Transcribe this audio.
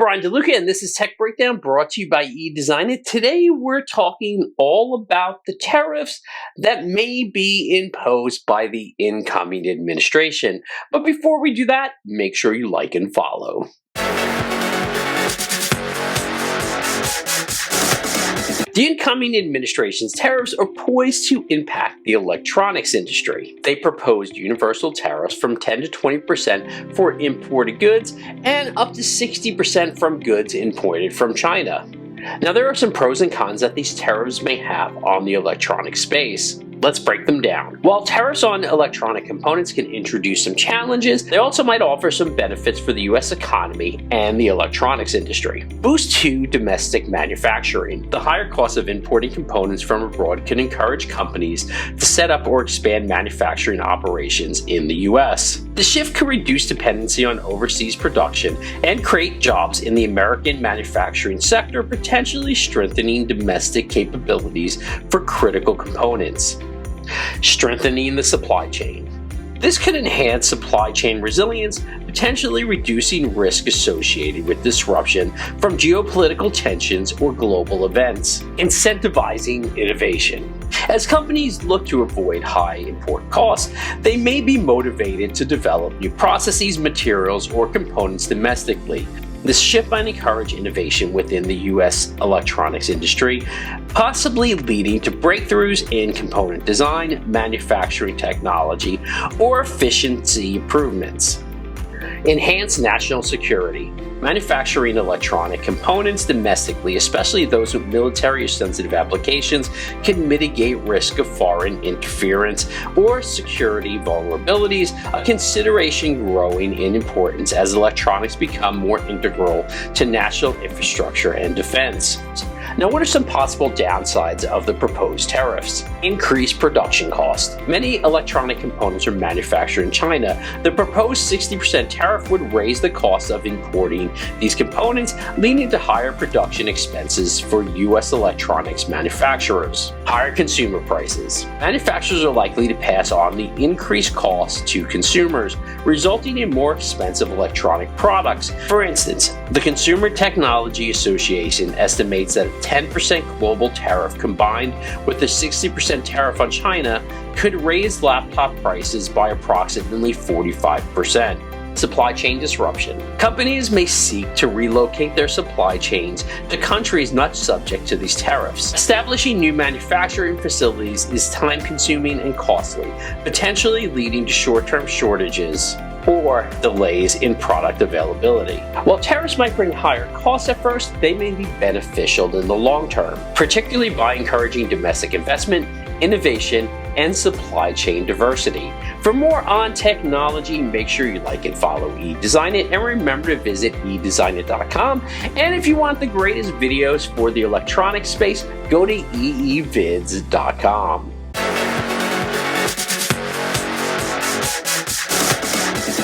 Brian DeLuca, and this is Tech Breakdown brought to you by eDesignIt. Today we're talking all about the tariffs that may be imposed by the incoming administration. But before we do that, make sure you like and follow. The incoming administration's tariffs are poised to impact the electronics industry. They proposed universal tariffs from 10 to 20% for imported goods and up to 60% from goods imported from China. Now, there are some pros and cons that these tariffs may have on the electronic space. Let's break them down. While tariffs on electronic components can introduce some challenges, they also might offer some benefits for the U.S. economy and the electronics industry. Boost to domestic manufacturing. The higher cost of importing components from abroad can encourage companies to set up or expand manufacturing operations in the U.S. The shift could reduce dependency on overseas production and create jobs in the American manufacturing sector, potentially strengthening domestic capabilities for critical components. Strengthening the supply chain. This could enhance supply chain resilience, potentially reducing risk associated with disruption from geopolitical tensions or global events. Incentivizing innovation. As companies look to avoid high import costs, they may be motivated to develop new processes, materials, or components domestically. This shift might encourage innovation within the U.S. electronics industry, possibly leading to breakthroughs in component design, manufacturing technology, or efficiency improvements. Enhance national security. Manufacturing electronic components domestically, especially those with military or sensitive applications, can mitigate risk of foreign interference or security vulnerabilities, a consideration growing in importance as electronics become more integral to national infrastructure and defense. Now, what are some possible downsides of the proposed tariffs? Increased production cost. Many electronic components are manufactured in China. The proposed 60% tariff would raise the cost of importing these components, leading to higher production expenses for U.S. electronics manufacturers. Higher consumer prices. Manufacturers are likely to pass on the increased costs to consumers, resulting in more expensive electronic products. For instance, the Consumer Technology Association estimates that 10% global tariff combined with the 60% tariff on China could raise laptop prices by approximately 45%. Supply chain disruption. Companies may seek to relocate their supply chains to countries not subject to these tariffs. Establishing new manufacturing facilities is time-consuming and costly, potentially leading to short-term shortages or delays in product availability. While tariffs might bring higher costs at first, they may be beneficial in the long term, particularly by encouraging domestic investment, innovation, and supply chain diversity. For more on technology, make sure you like and follow eDesignIt, and remember to visit eDesignIt.com. And if you want the greatest videos for the electronics space, go to eevids.com.